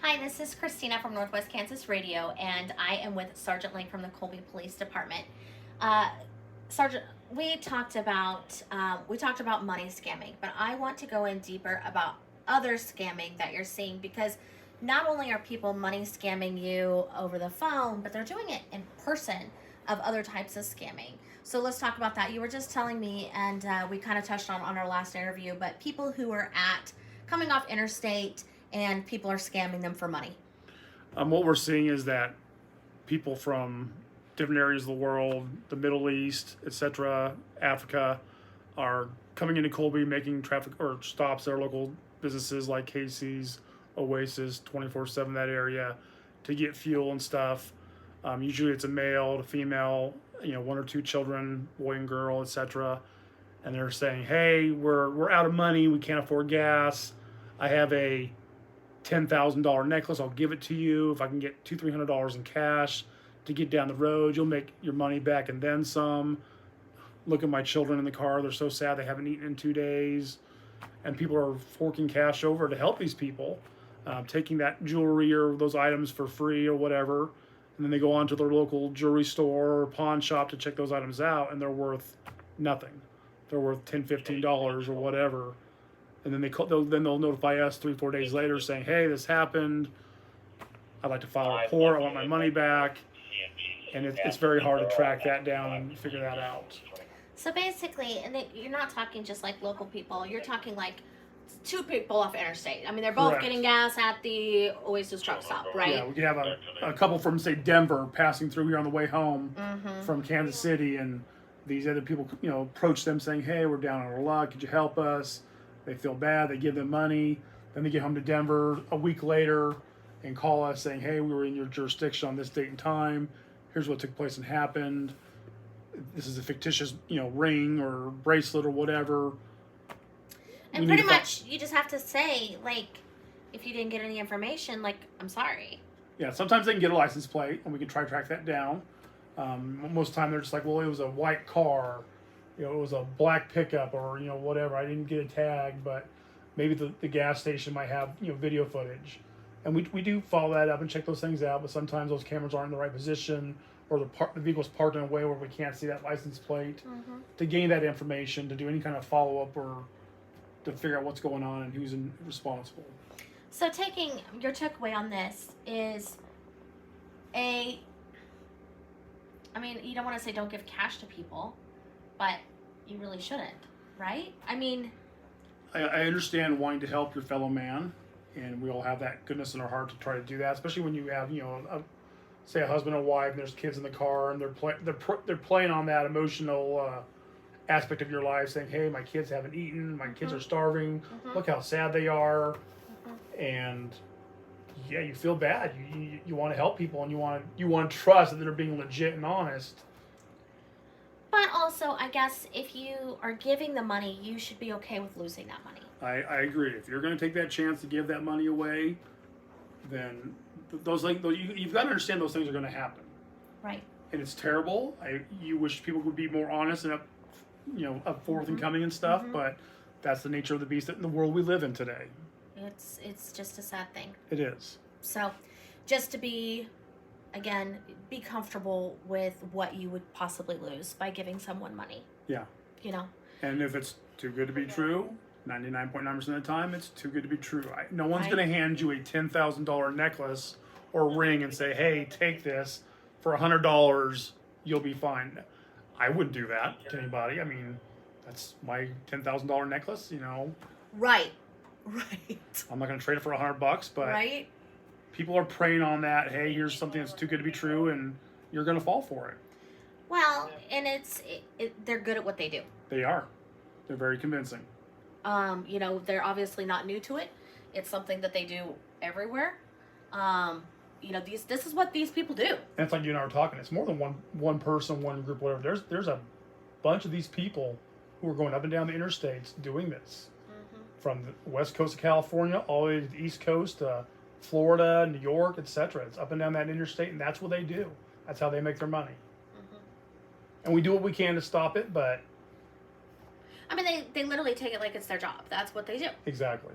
Hi, this is Kristina from Northwest Kansas Radio, and I am with Sgt Lange from the Colby Police Department. Sergeant, we talked about money scamming, but I want to go in deeper about other scamming that you're seeing, because not only are people money scamming you over the phone, but they're doing it in person of other types of scamming. So let's talk about that. You were just telling me, and we kind of touched on our last interview, but people who are coming off interstate and people are scamming them for money. What we're seeing is that people from different areas of the world, the Middle East, etc., Africa, are coming into Colby, making traffic or stops at our local businesses like Casey's, Oasis, 24/7, that area, to get fuel and stuff. Usually it's a male to female, one or two children, boy and girl, etc. And they're saying, hey, we're out of money, we can't afford gas. I have a $10,000 necklace, I'll give it to you. If I can get $200-300 in cash to get down the road, you'll make your money back and then some. Look at my children in the car, they're so sad they haven't eaten in 2 days. And people are forking cash over to help these people, taking that jewelry or those items for free or whatever. And then they go on to their local jewelry store or pawn shop to check those items out, and they're worth nothing. They're worth $10-15 or whatever. And then they'll notify us 3-4 days later saying, hey, this happened. I'd like to file a report. I want my money back. And it's very hard to track that down and figure that out. So basically, and you're not talking just like local people. You're talking like two people off interstate. I mean, they're both Correct. getting gas at the Oasis truck stop, right? Yeah, we could have a couple from, say, Denver passing through here on the way home from Kansas City, and these other people, approach them saying, hey, we're down on our luck. Could you help us? They feel bad. They give them money. Then they get home to Denver a week later and call us saying, hey, we were in your jurisdiction on this date and time. Here's what took place and happened. This is a fictitious, ring or bracelet or whatever. And pretty much you just have to say, like, if you didn't get any information, like, I'm sorry. Yeah, sometimes they can get a license plate and we can try to track that down. Most of the time they're just like, well, it was a white car. It was a black pickup or, whatever. I didn't get a tag, but maybe the gas station might have, video footage. And we do follow that up and check those things out, but sometimes those cameras aren't in the right position, or the vehicle's parked in a way where we can't see that license plate. To gain that information, to do any kind of follow-up or to figure out what's going on and who's responsible. So taking your takeaway on this is you don't want to say don't give cash to people, but you really shouldn't, right? I mean, I understand wanting to help your fellow man, and we all have that goodness in our heart to try to do that, especially when you have, say a husband and wife, and there's kids in the car, and they're playing on that emotional aspect of your life, saying, hey, my kids haven't eaten, my kids are starving, look how sad they are. And yeah, you feel bad. You want to help people, and you want to trust that they're being legit and honest. But also, I guess if you are giving the money, you should be okay with losing that money. I agree. If you're going to take that chance to give that money away, then you've got to understand those things are going to happen. Right. And it's terrible. You wish people would be more honest and up forth and coming and stuff, but that's the nature of the beast in the world we live in today. It's just a sad thing. It is. So, just to be comfortable with what you would possibly lose by giving someone money. Yeah. And if it's too good to be true, 99.9% of the time, it's too good to be true. No one's going to hand you a $10,000 necklace or ring and say, hey, take this. For $100, you'll be fine. I wouldn't do that to anybody. I mean, that's my $10,000 necklace, Right. I'm not going to trade it for $100, but right. People are preying on that. Hey, here's something that's too good to be true, and you're going to fall for it. Well, and they're good at what they do. They are. They're very convincing. They're obviously not new to it. It's something that they do everywhere. This is what these people do. And it's like you and I were talking. It's more than one person, one group, whatever. There's a bunch of these people who are going up and down the interstates doing this. From the west coast of California all the way to the east coast, Florida, New York, etc. It's up and down that interstate, and that's what they do. That's how they make their money. And we do what we can to stop it, but... I mean, they literally take it like it's their job. That's what they do. Exactly.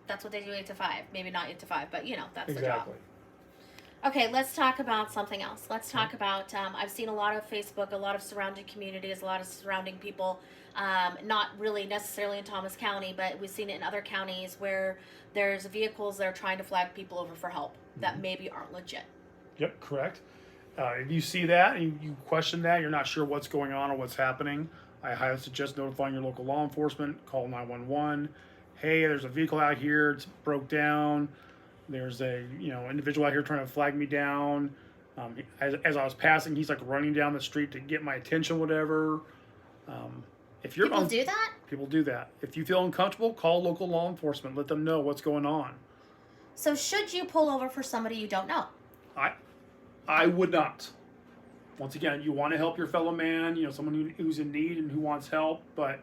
That's what they do 8 to 5. Maybe not 8 to 5, but that's the job. Exactly. Okay, let's talk about something else. Let's talk about, I've seen a lot of Facebook, a lot of surrounding communities, a lot of surrounding people, not really necessarily in Thomas County, but we've seen it in other counties where there's vehicles that are trying to flag people over for help that maybe aren't legit. Yep, correct. If you see that and you question that, you're not sure what's going on or what's happening, I highly suggest notifying your local law enforcement. Call 911. Hey, there's a vehicle out here. It's broke down. There's a individual out here trying to flag me down. As I was passing, he's like running down the street to get my attention, whatever. If you're People do that? People do that. If you feel uncomfortable, call local law enforcement. Let them know what's going on. So should you pull over for somebody you don't know? I would not. Once again, you want to help your fellow man, someone who's in need and who wants help, but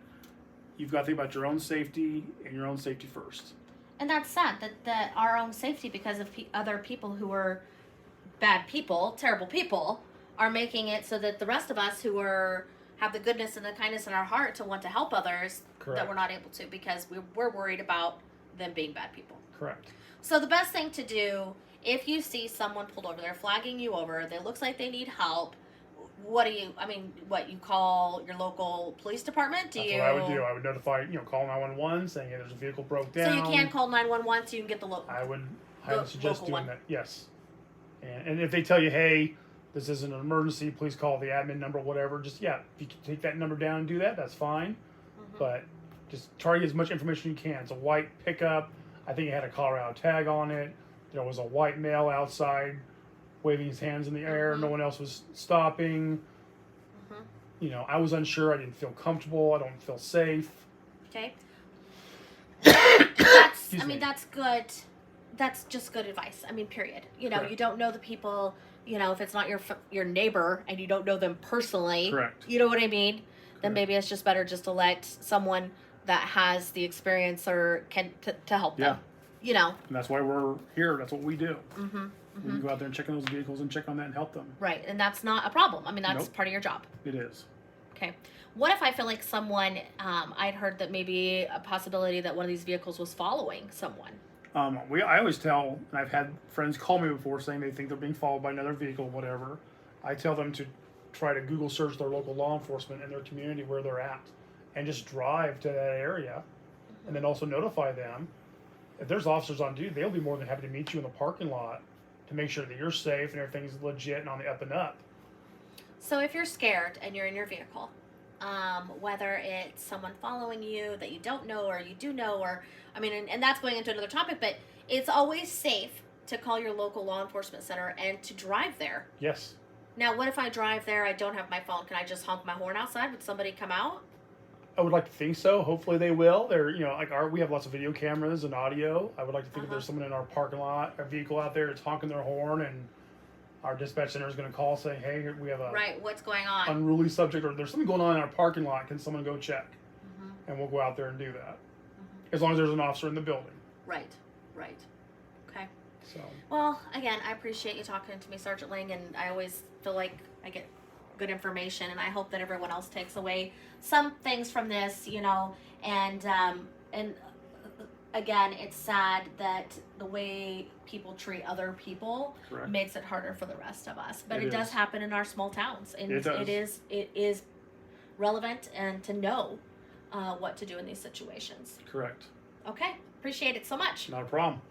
you've got to think about your own safety and your own safety first. And that's sad that our own safety, because of other people who are bad people, terrible people, are making it so that the rest of us who have the goodness and the kindness in our heart to want to help others, Correct. That we're not able to because we're worried about them being bad people. Correct. So the best thing to do, if you see someone pulled over, they're flagging you over, it looks like they need help, what you call your local police department? That's what I would do. I would notify, call 911 saying, hey, there's a vehicle broke down. So you can call 911 so you can get the local. I would suggest doing one. that. Yes. And if they tell you, hey, this isn't an emergency, please call the admin number, whatever. Just, if you can take that number down and do that, that's fine. Mm-hmm. But just try to get as much information you can. It's a white pickup. I think it had a Colorado tag on it. There was a white male outside waving his hands in the air. No one else was stopping. I was unsure. I didn't feel comfortable. I don't feel safe. Okay. That's good. That's just good advice. Period. Correct. You don't know the people, if it's not your neighbor and you don't know them personally. Correct. You know what I mean? Correct. Then maybe it's just better just to let someone that has the experience or can to help them. And that's why we're here. That's what we do. We can go out there and check on those vehicles and check on that and help them. Right, and that's not a problem. That's Nope. part of your job. It is. Okay. What if I feel like someone, I'd heard that maybe a possibility that one of these vehicles was following someone. I always tell, and I've had friends call me before saying they think they're being followed by another vehicle, whatever. I tell them to try to Google search their local law enforcement in their community where they're at and just drive to that area and then also notify them. If there's officers on duty, they'll be more than happy to meet you in the parking lot to make sure that you're safe and everything's legit and on the up and up. So if you're scared and you're in your vehicle, whether it's someone following you that you don't know or you do know, or, and that's going into another topic, but it's always safe to call your local law enforcement center and to drive there. Yes. Now, what if I drive there, I don't have my phone? Can I just honk my horn outside? Would somebody come out? I would like to think so. Hopefully they will. They're, we have lots of video cameras and audio. I would like to think if there's someone in our parking lot, a vehicle out there that's honking their horn, and our dispatch center is going to call saying, hey, we have a what's going on? Unruly subject, or there's something going on in our parking lot. Can someone go check? And we'll go out there and do that. As long as there's an officer in the building. Right. Okay. So. Well, again, I appreciate you talking to me, Sgt Lange, and I always feel like I get good information, and I hope that everyone else takes away some things from this, and again, it's sad that the way people treat other people Correct. Makes it harder for the rest of us, but it does does happen in our small towns, and it does. it is relevant and to know what to do in these situations. Correct. Okay, appreciate it so much. Not a problem.